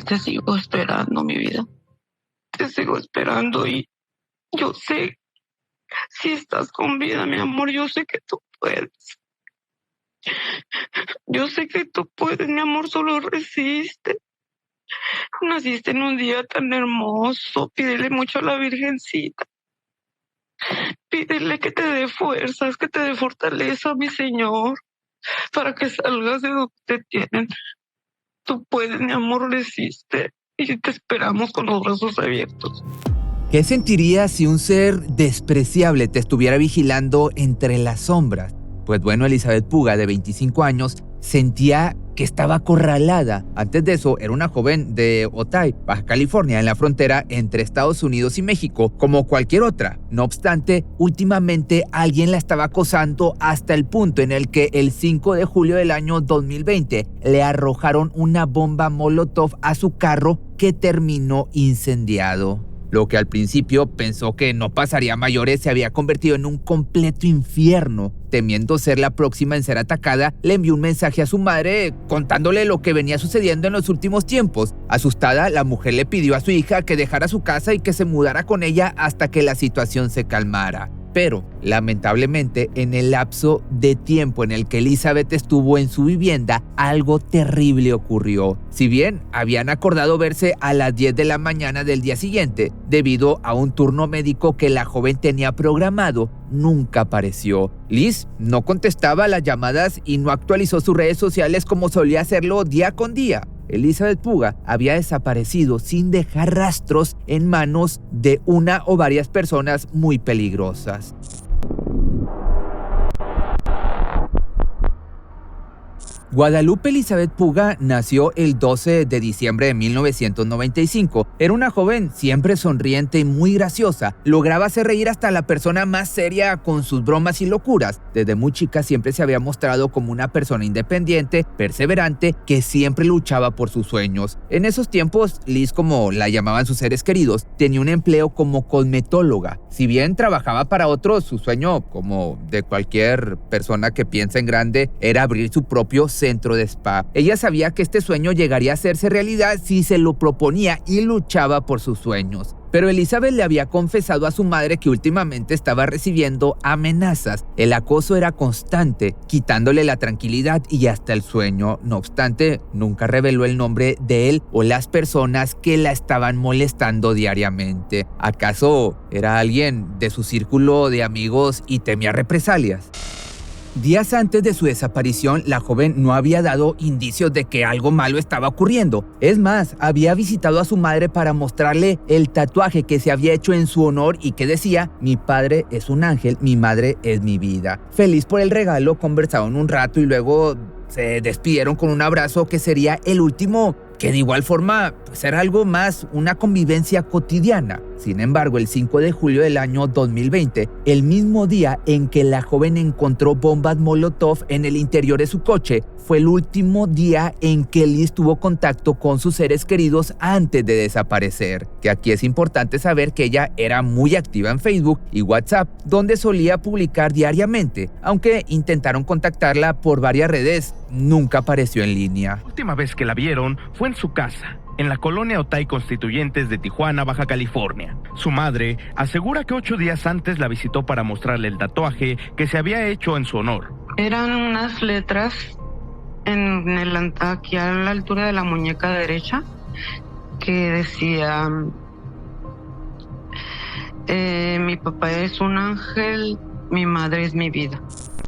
te sigo esperando, mi vida. Te sigo esperando y yo sé, si estás con vida, mi amor, yo sé que tú puedes. Yo sé que tú puedes, mi amor, solo resiste. Naciste en un día tan hermoso. Pídele mucho a la Virgencita. Pídele que te dé fuerzas, que te dé fortaleza, mi Señor, para que salgas de donde te tienen. Tú puedes, mi amor, resiste. Y te esperamos con los brazos abiertos. ¿Qué sentirías si un ser despreciable te estuviera vigilando entre las sombras? Pues bueno, Elizabeth Puga, de 25 años, sentía que estaba acorralada. Antes de eso, era una joven de Otay, Baja California, en la frontera entre Estados Unidos y México, como cualquier otra. No obstante, últimamente alguien la estaba acosando hasta el punto en el que el 5 de julio del año 2020 le arrojaron una bomba Molotov a su carro que terminó incendiado. Lo que al principio pensó que no pasaría a mayores se había convertido en un completo infierno. Temiendo ser la próxima en ser atacada, le envió un mensaje a su madre contándole lo que venía sucediendo en los últimos tiempos. Asustada, la mujer le pidió a su hija que dejara su casa y que se mudara con ella hasta que la situación se calmara. Pero, lamentablemente, en el lapso de tiempo en el que Elizabeth estuvo en su vivienda, algo terrible ocurrió. Si bien habían acordado verse a las 10 de la mañana del día siguiente, debido a un turno médico que la joven tenía programado, nunca apareció. Liz no contestaba las llamadas y no actualizó sus redes sociales como solía hacerlo día con día. Elizabeth Puga había desaparecido sin dejar rastros en manos de una o varias personas muy peligrosas. Guadalupe Elizabeth Puga nació el 12 de diciembre de 1995. Era una joven siempre sonriente y muy graciosa. Lograba hacer reír hasta la persona más seria con sus bromas y locuras. Desde muy chica siempre se había mostrado como una persona independiente, perseverante, que siempre luchaba por sus sueños. En esos tiempos, Liz, como la llamaban sus seres queridos, tenía un empleo como cosmetóloga. Si bien trabajaba para otros, su sueño, como de cualquier persona que piensa en grande, era abrir su propio centro de spa. Ella sabía que este sueño llegaría a hacerse realidad si se lo proponía y luchaba por sus sueños. Pero Elizabeth le había confesado a su madre que últimamente estaba recibiendo amenazas. El acoso era constante, quitándole la tranquilidad y hasta el sueño. No obstante, nunca reveló el nombre de él o las personas que la estaban molestando diariamente. ¿Acaso era alguien de su círculo de amigos y temía represalias? Días antes de su desaparición, la joven no había dado indicios de que algo malo estaba ocurriendo. Es más, había visitado a su madre para mostrarle el tatuaje que se había hecho en su honor y que decía: "Mi padre es un ángel, mi madre es mi vida". Feliz por el regalo, conversaron un rato y luego se despidieron con un abrazo que sería el último, que de igual forma pues era algo más, una convivencia cotidiana. Sin embargo, el 5 de julio del año 2020, el mismo día en que la joven encontró bombas Molotov en el interior de su coche, fue el último día en que Liz tuvo contacto con sus seres queridos antes de desaparecer. Que aquí es importante saber que ella era muy activa en Facebook y WhatsApp, donde solía publicar diariamente. Aunque intentaron contactarla por varias redes, nunca apareció en línea. La última vez que la vieron fue en su casa, en la colonia Otay Constituyentes de Tijuana, Baja California. Su madre asegura que 8 días antes la visitó para mostrarle el tatuaje que se había hecho en su honor. Eran unas letras aquí a la altura de la muñeca derecha que decía: mi papá es un ángel, mi madre es mi vida.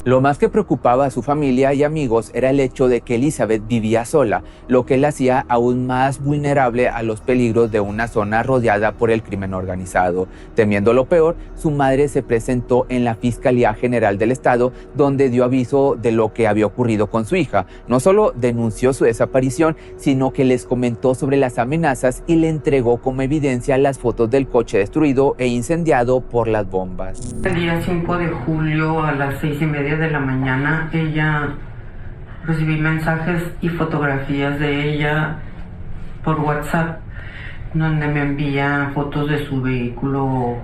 Lo más que preocupaba a su familia y amigos era el hecho de que Elizabeth vivía sola, lo que la hacía aún más vulnerable a los peligros de una zona rodeada por el crimen organizado. Temiendo lo peor, su madre se presentó en la Fiscalía General del Estado, donde dio aviso de lo que había ocurrido con su hija. No solo denunció su desaparición, sino que les comentó sobre las amenazas y le entregó como evidencia las fotos del coche destruido e incendiado por las bombas. El día 5 de julio a las 6:30 de la mañana, recibí mensajes y fotografías de ella por WhatsApp, donde me envía fotos de su vehículo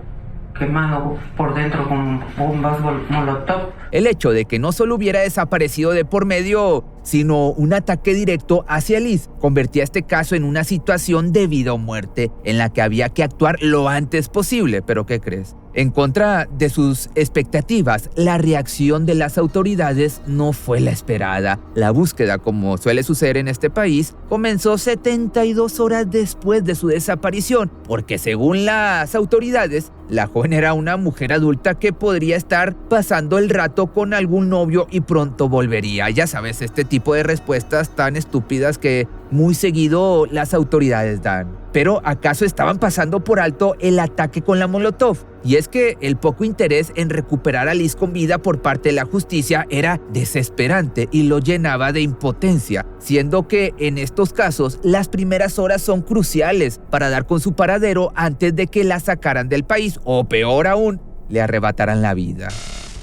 quemado por dentro con bombas molotov. El hecho de que no solo hubiera desaparecido de por medio, sino un ataque directo hacia Liz, convertía este caso en una situación de vida o muerte, en la que había que actuar lo antes posible. ¿Pero qué crees? En contra de sus expectativas, la reacción de las autoridades no fue la esperada. La búsqueda, como suele suceder en este país, comenzó 72 horas después de su desaparición, porque según las autoridades, la joven era una mujer adulta que podría estar pasando el rato con algún novio y pronto volvería. Ya sabes, este tipo de respuestas tan estúpidas que muy seguido las autoridades dan. Pero ¿acaso estaban pasando por alto el ataque con la Molotov? Y es que el poco interés en recuperar a Liz con vida por parte de la justicia era desesperante y lo llenaba de impotencia, siendo que en estos casos las primeras horas son cruciales para dar con su paradero antes de que la sacaran del país o, peor aún, le arrebataran la vida.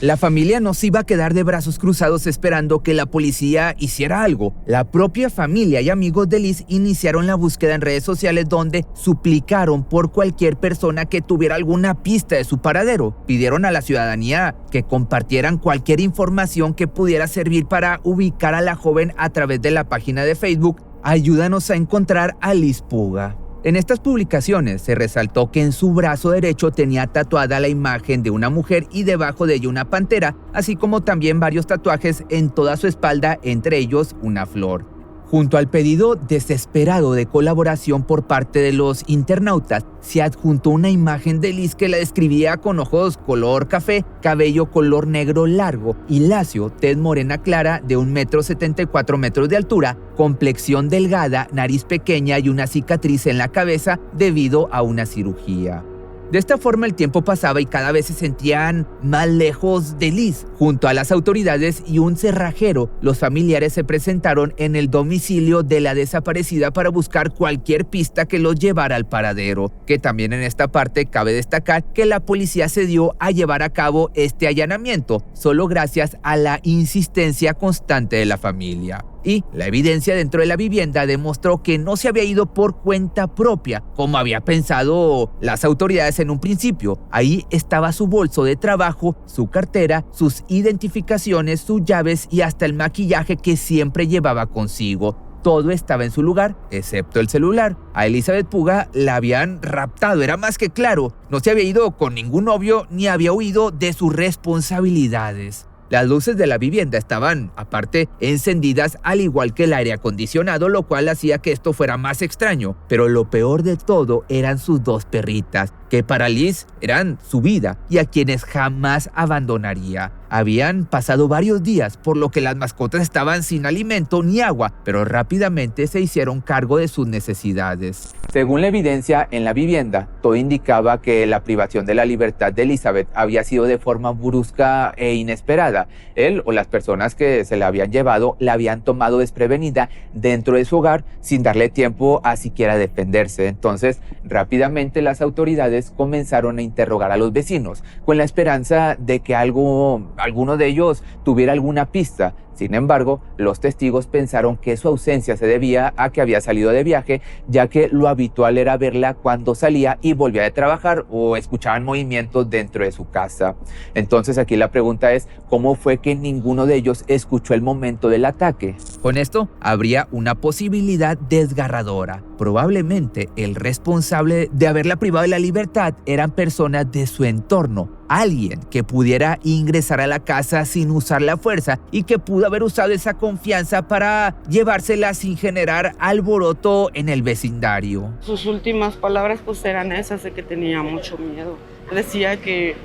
La familia no se iba a quedar de brazos cruzados esperando que la policía hiciera algo. La propia familia y amigos de Liz iniciaron la búsqueda en redes sociales, donde suplicaron por cualquier persona que tuviera alguna pista de su paradero. Pidieron a la ciudadanía que compartieran cualquier información que pudiera servir para ubicar a la joven a través de la página de Facebook Ayúdanos a encontrar a Liz Puga. En estas publicaciones se resaltó que en su brazo derecho tenía tatuada la imagen de una mujer y debajo de ella una pantera, así como también varios tatuajes en toda su espalda, entre ellos una flor. Junto al pedido desesperado de colaboración por parte de los internautas, se adjuntó una imagen de Liz que la describía con ojos color café, cabello color negro largo y lacio, tez morena clara de 1,74 metros de altura, complexión delgada, nariz pequeña y una cicatriz en la cabeza debido a una cirugía. De esta forma el tiempo pasaba y cada vez se sentían más lejos de Liz. Junto a las autoridades y un cerrajero, los familiares se presentaron en el domicilio de la desaparecida para buscar cualquier pista que los llevara al paradero. Que también en esta parte cabe destacar que la policía se dio a llevar a cabo este allanamiento, solo gracias a la insistencia constante de la familia. Y la evidencia dentro de la vivienda demostró que no se había ido por cuenta propia, como había pensado las autoridades en un principio. Ahí estaba su bolso de trabajo, su cartera, sus identificaciones, sus llaves y hasta el maquillaje que siempre llevaba consigo. Todo estaba en su lugar, excepto el celular. A Elizabeth Puga la habían raptado, era más que claro. No se había ido con ningún novio ni había huido de sus responsabilidades. Las luces de la vivienda estaban, aparte, encendidas, al igual que el aire acondicionado, lo cual hacía que esto fuera más extraño. Pero lo peor de todo eran sus dos perritas, que para Liz eran su vida y a quienes jamás abandonaría. Habían pasado varios días, por lo que las mascotas estaban sin alimento ni agua, pero rápidamente se hicieron cargo de sus necesidades. Según la evidencia en la vivienda, todo indicaba que la privación de la libertad de Elizabeth había sido de forma brusca e inesperada. Él o las personas que se la habían llevado la habían tomado desprevenida dentro de su hogar sin darle tiempo a siquiera defenderse. Entonces, rápidamente las autoridades comenzaron a interrogar a los vecinos con la esperanza de que alguno de ellos tuviera alguna pista. Sin embargo, los testigos pensaron que su ausencia se debía a que había salido de viaje, ya que lo habitual era verla cuando salía y volvía de trabajar o escuchaban movimientos dentro de su casa. Entonces aquí la pregunta es, ¿cómo fue que ninguno de ellos escuchó el momento del ataque? Con esto habría una posibilidad desgarradora. Probablemente el responsable de haberla privado de la libertad eran personas de su entorno. Alguien que pudiera ingresar a la casa sin usar la fuerza y que pudo haber usado esa confianza para llevársela sin generar alboroto en el vecindario. Sus últimas palabras pues eran esas, de que tenía mucho miedo. Decía que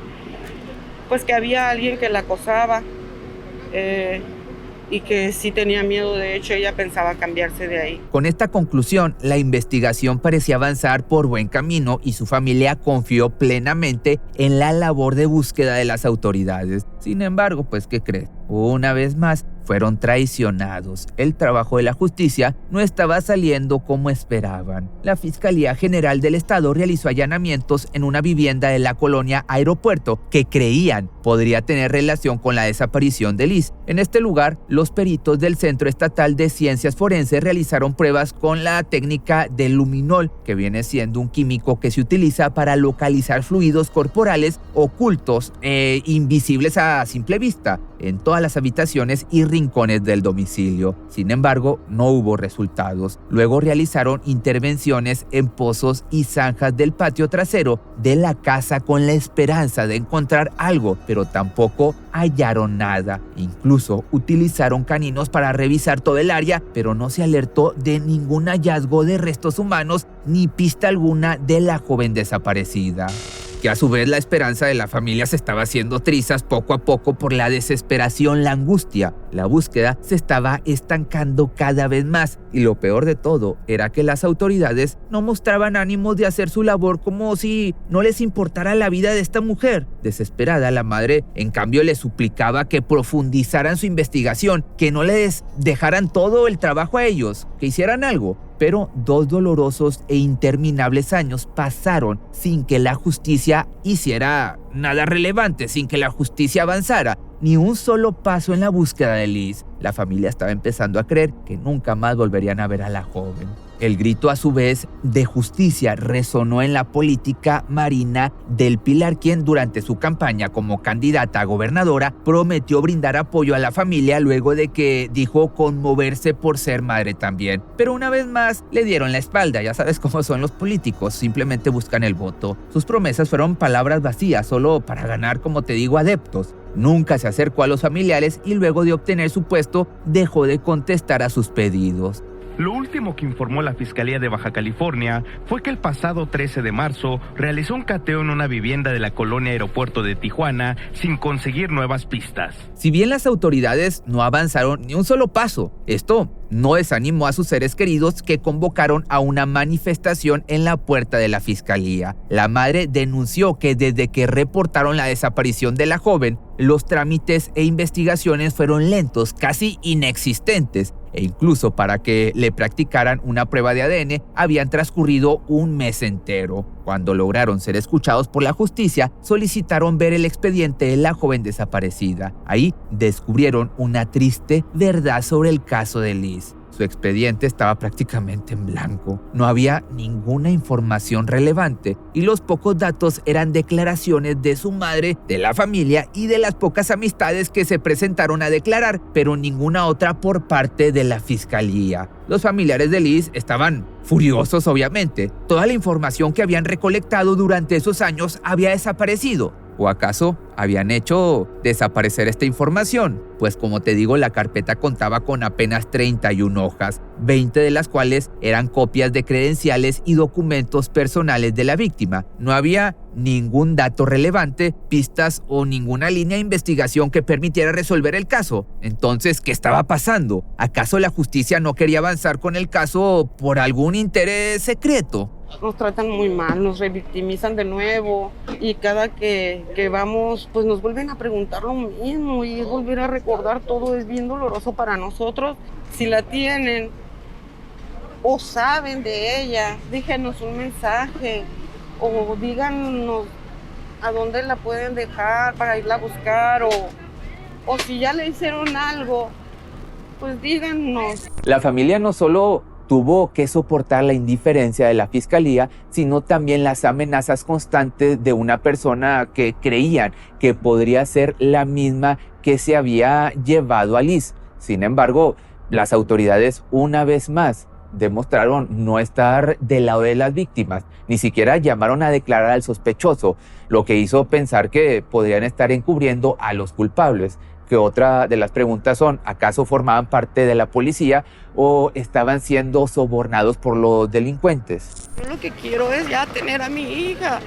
había alguien que la acosaba y que sí tenía miedo. De hecho, ella pensaba cambiarse de ahí. Con esta conclusión, la investigación parecía avanzar por buen camino y su familia confió plenamente en la labor de búsqueda de las autoridades. Sin embargo, ¿qué crees? Una vez más, fueron traicionados. El trabajo de la justicia no estaba saliendo como esperaban. La Fiscalía General del Estado realizó allanamientos en una vivienda de la colonia Aeropuerto que creían podría tener relación con la desaparición de Liz. En este lugar, los peritos del Centro Estatal de Ciencias Forenses realizaron pruebas con la técnica del luminol, que viene siendo un químico que se utiliza para localizar fluidos corporales ocultos e invisibles a simple vista en todas las habitaciones y rincones del domicilio. Sin embargo, no hubo resultados. Luego realizaron intervenciones en pozos y zanjas del patio trasero de la casa con la esperanza de encontrar algo, pero tampoco hallaron nada. Incluso utilizaron caninos para revisar todo el área, pero no se alertó de ningún hallazgo de restos humanos ni pista alguna de la joven desaparecida. Que a su vez la esperanza de la familia se estaba haciendo trizas poco a poco por la desesperación, la angustia. La búsqueda se estaba estancando cada vez más y lo peor de todo era que las autoridades no mostraban ánimos de hacer su labor, como si no les importara la vida de esta mujer. Desesperada, la madre en cambio le suplicaba que profundizaran su investigación, que no les dejaran todo el trabajo a ellos, que hicieran algo. Pero 2 dolorosos e interminables años pasaron sin que la justicia hiciera nada relevante, sin que la justicia avanzara. Ni un solo paso en la búsqueda de Liz. La familia estaba empezando a creer que nunca más volverían a ver a la joven. El grito, a su vez, de justicia resonó en la política Marina del Pilar, quien durante su campaña como candidata a gobernadora prometió brindar apoyo a la familia luego de que dijo conmoverse por ser madre también. Pero una vez más le dieron la espalda. Ya sabes cómo son los políticos, simplemente buscan el voto. Sus promesas fueron palabras vacías, solo para ganar, como te digo, adeptos. Nunca se acercó a los familiares y luego de obtener su puesto dejó de contestar a sus pedidos. Lo último que informó la Fiscalía de Baja California fue que el pasado 13 de marzo realizó un cateo en una vivienda de la colonia Aeropuerto de Tijuana sin conseguir nuevas pistas. Si bien las autoridades no avanzaron ni un solo paso, esto no desanimó a sus seres queridos, que convocaron a una manifestación en la puerta de la fiscalía. La madre denunció que desde que reportaron la desaparición de la joven, los trámites e investigaciones fueron lentos, casi inexistentes, e incluso para que le practicaran una prueba de ADN habían transcurrido un mes entero. Cuando lograron ser escuchados por la justicia, solicitaron ver el expediente de la joven desaparecida. Ahí descubrieron una triste verdad sobre el caso de Liz. Su expediente estaba prácticamente en blanco. No había ninguna información relevante y los pocos datos eran declaraciones de su madre, de la familia y de las pocas amistades que se presentaron a declarar, pero ninguna otra por parte de la fiscalía. Los familiares de Liz estaban furiosos, obviamente. Toda la información que habían recolectado durante esos años había desaparecido. ¿O acaso habían hecho desaparecer esta información? Pues como te digo, la carpeta contaba con apenas 31 hojas, 20 de las cuales eran copias de credenciales y documentos personales de la víctima. No había ningún dato relevante, pistas o ninguna línea de investigación que permitiera resolver el caso. Entonces, ¿qué estaba pasando? ¿Acaso la justicia no quería avanzar con el caso por algún interés secreto? Nos tratan muy mal, nos revictimizan de nuevo y cada que vamos pues nos vuelven a preguntar lo mismo y es volver a recordar todo. Es bien doloroso para nosotros. Si la tienen o saben de ella, déjenos un mensaje o díganos a dónde la pueden dejar para irla a buscar o si ya le hicieron algo, pues díganos. La familia no solo tuvo que soportar la indiferencia de la fiscalía, sino también las amenazas constantes de una persona que creían que podría ser la misma que se había llevado a Liz. Sin embargo, las autoridades una vez más demostraron no estar del lado de las víctimas, ni siquiera llamaron a declarar al sospechoso, lo que hizo pensar que podrían estar encubriendo a los culpables. Que otra de las preguntas son, ¿acaso formaban parte de la policía o estaban siendo sobornados por los delincuentes? Yo lo que quiero es ya tener a mi hija,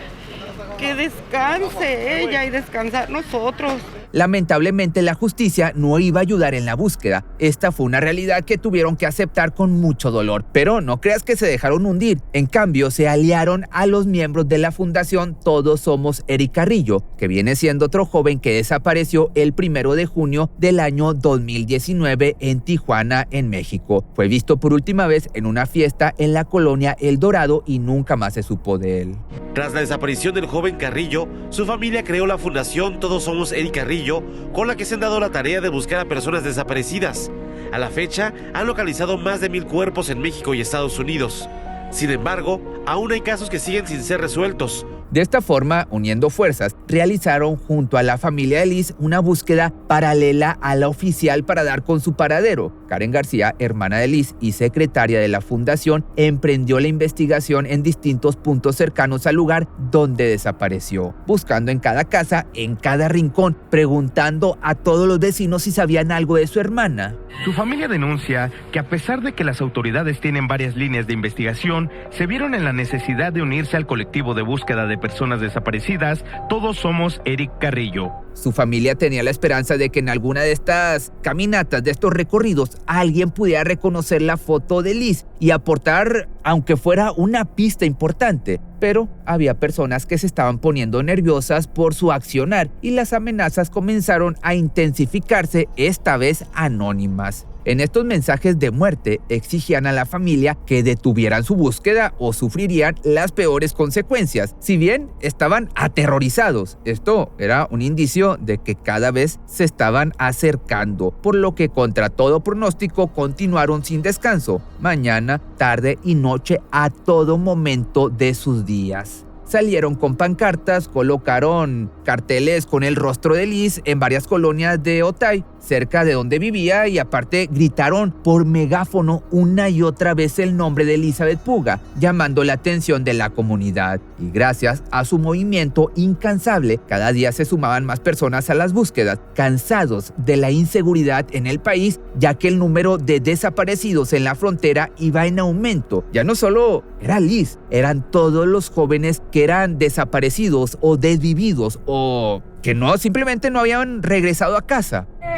que descanse ella y descansar nosotros. Lamentablemente, la justicia no iba a ayudar en la búsqueda. Esta fue una realidad que tuvieron que aceptar con mucho dolor, pero no creas que se dejaron hundir. En cambio, se aliaron a los miembros de la fundación Todos Somos Eric Carrillo, que viene siendo otro joven que desapareció el 1 de junio del año 2019 en Tijuana, en México. Fue visto por última vez en una fiesta en la colonia El Dorado y nunca más se supo de él. Tras la desaparición del joven Carrillo, su familia creó la fundación Todos Somos Eric Carrillo, con la que se han dado la tarea de buscar a personas desaparecidas. A la fecha, han localizado más de 1,000 cuerpos en México y Estados Unidos. Sin embargo, aún hay casos que siguen sin ser resueltos. De esta forma, uniendo fuerzas, realizaron junto a la familia de Liz una búsqueda paralela a la oficial para dar con su paradero. Karen García, hermana de Liz y secretaria de la fundación, emprendió la investigación en distintos puntos cercanos al lugar donde desapareció, buscando en cada casa, en cada rincón, preguntando a todos los vecinos si sabían algo de su hermana. Su familia denuncia que a pesar de que las autoridades tienen varias líneas de investigación, se vieron en la necesidad de unirse al colectivo de búsqueda de personas desaparecidas Todos Somos Eric Carrillo. Su familia tenía la esperanza de que en alguna de estas caminatas, de estos recorridos, alguien pudiera reconocer la foto de Liz y aportar, aunque fuera una pista importante. Pero había personas que se estaban poniendo nerviosas por su accionar y las amenazas comenzaron a intensificarse, esta vez anónimas. En estos mensajes de muerte exigían a la familia que detuvieran su búsqueda o sufrirían las peores consecuencias. Si bien estaban aterrorizados, esto era un indicio de que cada vez se estaban acercando, por lo que contra todo pronóstico continuaron sin descanso, mañana, tarde y noche a todo momento de sus días. Salieron con pancartas, colocaron carteles con el rostro de Liz en varias colonias de Otay, cerca de donde vivía, y aparte gritaron por megáfono una y otra vez el nombre de Elizabeth Puga, llamando la atención de la comunidad. Y gracias a su movimiento incansable, cada día se sumaban más personas a las búsquedas, cansados de la inseguridad en el país, ya que el número de desaparecidos en la frontera iba en aumento. Ya no solo era Liz, eran todos los jóvenes que eran desaparecidos o desvividos o que simplemente no habían regresado a casa. ¡Se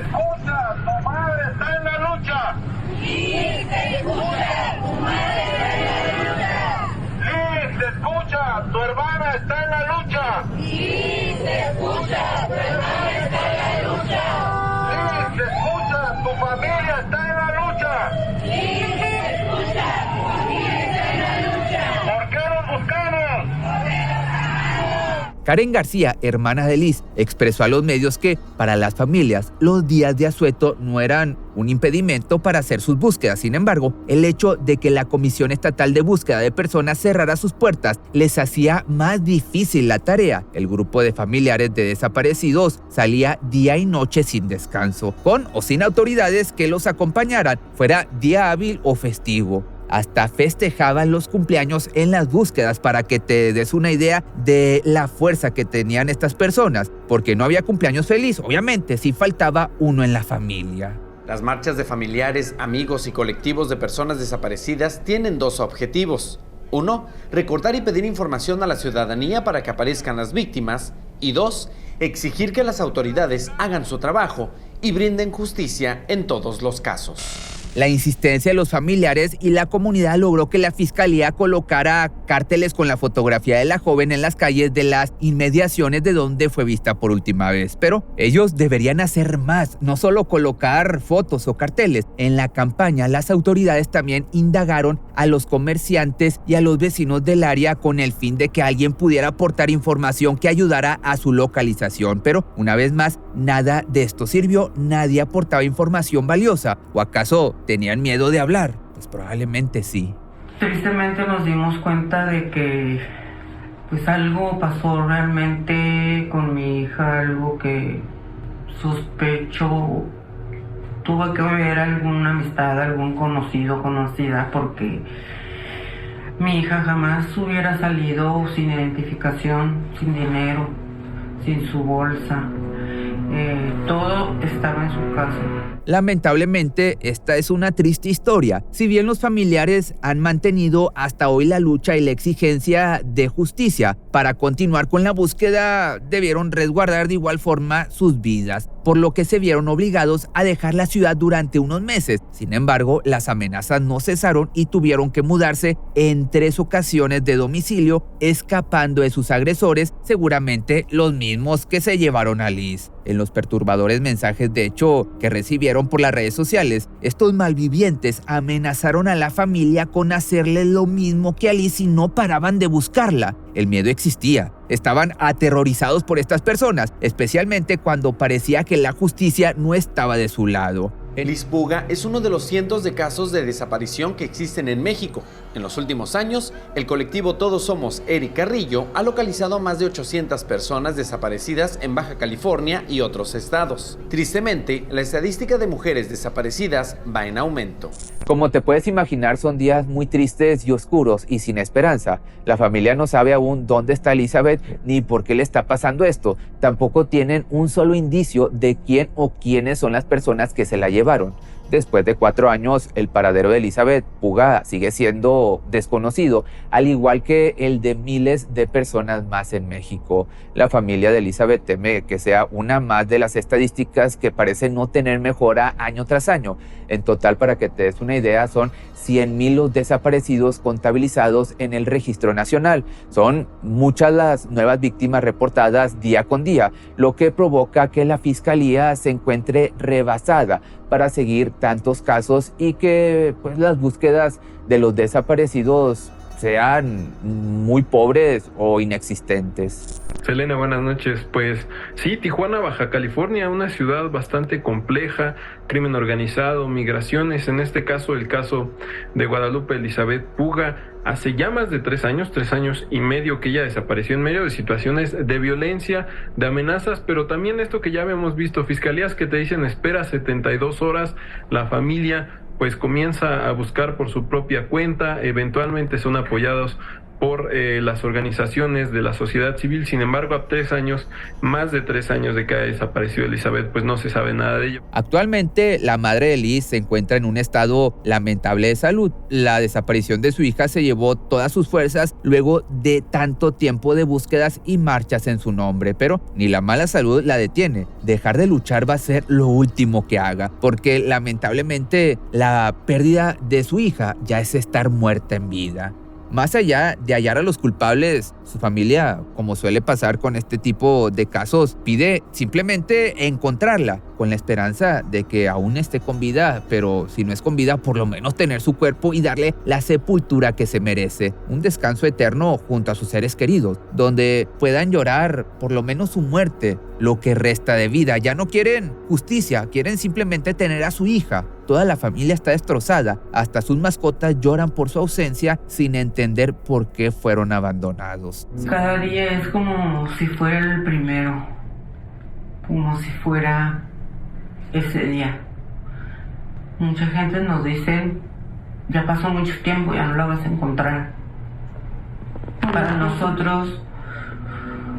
escucha! ¡Tu madre está en la lucha! ¡Sí, se escucha! ¡Tu madre está en la lucha! ¡Sí, se escucha! ¡Tu hermana está en la lucha! ¡Sí, se escucha! ¡Tu hermana está en la lucha! ¡Sí, se escucha! ¡Tu familia está en la lucha! ¡Sí, se escucha! ¡Tu familia está en la lucha! ¿Por qué nos buscamos? Karen García, hermana de Liz, expresó a los medios que, para las familias, los días de asueto no eran un impedimento para hacer sus búsquedas. Sin embargo, el hecho de que la Comisión Estatal de Búsqueda de Personas cerrara sus puertas les hacía más difícil la tarea. El grupo de familiares de desaparecidos salía día y noche sin descanso, con o sin autoridades que los acompañaran, fuera día hábil o festivo. Hasta festejaban los cumpleaños en las búsquedas, para que te des una idea de la fuerza que tenían estas personas, porque no había cumpleaños feliz, obviamente, sí faltaba uno en la familia. Las marchas de familiares, amigos y colectivos de personas desaparecidas tienen dos objetivos. Uno, recordar y pedir información a la ciudadanía para que aparezcan las víctimas. Y dos, exigir que las autoridades hagan su trabajo y brinden justicia en todos los casos. La insistencia de los familiares y la comunidad logró que la fiscalía colocara carteles con la fotografía de la joven en las calles de las inmediaciones de donde fue vista por última vez. Pero ellos deberían hacer más, no solo colocar fotos o carteles. En la campaña, las autoridades también indagaron a los comerciantes y a los vecinos del área con el fin de que alguien pudiera aportar información que ayudara a su localización. Pero, una vez más, nada de esto sirvió, nadie aportaba información valiosa. ¿O acaso tenían miedo de hablar? Pues probablemente sí. Tristemente nos dimos cuenta de que pues algo pasó realmente con mi hija, algo que sospecho tuvo que ver alguna amistad, algún conocido, conocida, porque mi hija jamás hubiera salido sin identificación, sin dinero, sin su bolsa. todo estaba en su casa. Lamentablemente, esta es una triste historia. Si bien los familiares han mantenido hasta hoy la lucha y la exigencia de justicia para continuar con la búsqueda, debieron resguardar de igual forma sus vidas, por lo que se vieron obligados a dejar la ciudad durante unos meses. Sin embargo, las amenazas no cesaron y tuvieron que mudarse en 3 ocasiones de domicilio, escapando de sus agresores, seguramente los mismos que se llevaron a Liz. En los perturbadores mensajes de hecho que recibieron por las redes sociales, estos malvivientes amenazaron a la familia con hacerle lo mismo que a Liz si no paraban de buscarla. El miedo existía. Estaban aterrorizados por estas personas, especialmente cuando parecía que la justicia no estaba de su lado. Liz Puga es uno de los cientos de casos de desaparición que existen en México. En los últimos años, el colectivo Todos Somos Eric Carrillo ha localizado a más de 800 personas desaparecidas en Baja California y otros estados. Tristemente, la estadística de mujeres desaparecidas va en aumento. Como te puedes imaginar, son días muy tristes y oscuros y sin esperanza. La familia no sabe aún dónde está Elizabeth ni por qué le está pasando esto. Tampoco tienen un solo indicio de quién o quiénes son las personas que se la llevaron. Después de 4 años, el paradero de Elizabeth Puga sigue siendo desconocido, al igual que el de miles de personas más en México. La familia de Elizabeth teme que sea una más de las estadísticas que parecen no tener mejora año tras año. En total, para que te des una idea, son 100,000 los desaparecidos contabilizados en el registro nacional. Son muchas las nuevas víctimas reportadas día con día, lo que provoca que la fiscalía se encuentre rebasada para seguir tantos casos y que pues, las búsquedas de los desaparecidos sean muy pobres o inexistentes. Selena, buenas noches. Pues sí, Tijuana, Baja California, una ciudad bastante compleja, crimen organizado, migraciones, en este caso el caso de Guadalupe Elizabeth Puga. Hace ya más de 3 años, 3 años y medio que ella desapareció en medio de situaciones de violencia, de amenazas, pero también esto que ya habíamos visto, fiscalías que te dicen espera 72 horas, la familia pues comienza a buscar por su propia cuenta, eventualmente son apoyados por las organizaciones de la sociedad civil. Sin embargo, a 3 años, más de 3 años de que haya desaparecido Elizabeth, pues no se sabe nada de ello. Actualmente, la madre de Liz se encuentra en un estado lamentable de salud. La desaparición de su hija se llevó todas sus fuerzas luego de tanto tiempo de búsquedas y marchas en su nombre, pero ni la mala salud la detiene. Dejar de luchar va a ser lo último que haga, porque lamentablemente la pérdida de su hija ya es estar muerta en vida. Más allá de hallar a los culpables, su familia, como suele pasar con este tipo de casos, pide simplemente encontrarla, con la esperanza de que aún esté con vida, pero si no es con vida, por lo menos tener su cuerpo y darle la sepultura que se merece. Un descanso eterno junto a sus seres queridos, donde puedan llorar por lo menos su muerte, lo que resta de vida. Ya no quieren justicia, quieren simplemente tener a su hija. Toda la familia está destrozada, hasta sus mascotas lloran por su ausencia sin entender por qué fueron abandonados. Cada día es como si fuera el primero, como si fuera ese día. Mucha gente nos dice, ya pasó mucho tiempo, ya no la vas a encontrar. Para nosotros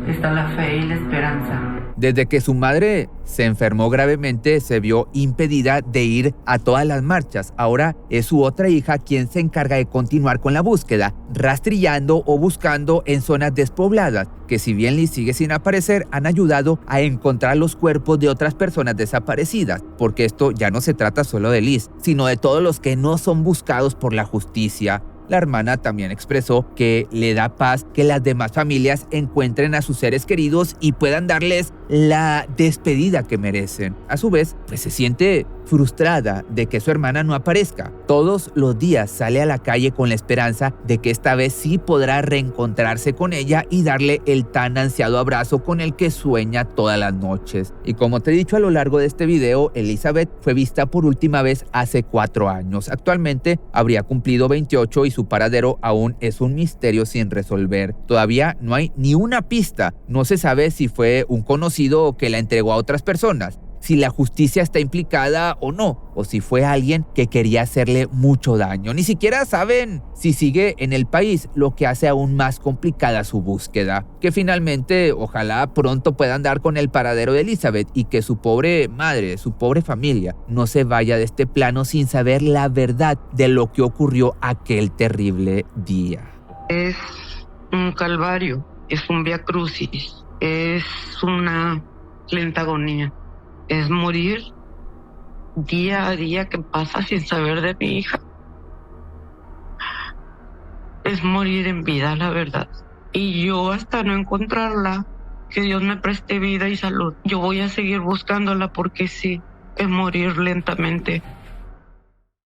está la fe y la esperanza. Desde que su madre se enfermó gravemente, se vio impedida de ir a todas las marchas. Ahora es su otra hija quien se encarga de continuar con la búsqueda, rastrillando o buscando en zonas despobladas, que si bien Liz sigue sin aparecer, han ayudado a encontrar los cuerpos de otras personas desaparecidas, porque esto ya no se trata solo de Liz, sino de todos los que no son buscados por la justicia. La hermana también expresó que le da paz que las demás familias encuentren a sus seres queridos y puedan darles la despedida que merecen. A su vez, pues se siente frustrada de que su hermana no aparezca. Todos los días sale a la calle con la esperanza de que esta vez sí podrá reencontrarse con ella y darle el tan ansiado abrazo con el que sueña todas las noches. Y como te he dicho a lo largo de este video, Elizabeth fue vista por última vez hace 4 años. Actualmente habría cumplido 28 y su paradero aún es un misterio sin resolver. Todavía no hay ni una pista. No se sabe si fue un conocido que la entregó a otras personas, si la justicia está implicada o no, o si fue alguien que quería hacerle mucho daño. Ni siquiera saben si sigue en el país, lo que hace aún más complicada su búsqueda. Que finalmente, ojalá pronto puedan dar con el paradero de Elizabeth y que su pobre madre, su pobre familia, no se vaya de este plano sin saber la verdad de lo que ocurrió aquel terrible día. Es un calvario, es un vía crucis, es una lenta agonía, es morir día a día que pasa sin saber de mi hija. Es morir en vida, la verdad. Y yo hasta no encontrarla, que Dios me preste vida y salud, yo voy a seguir buscándola porque sí, es morir lentamente.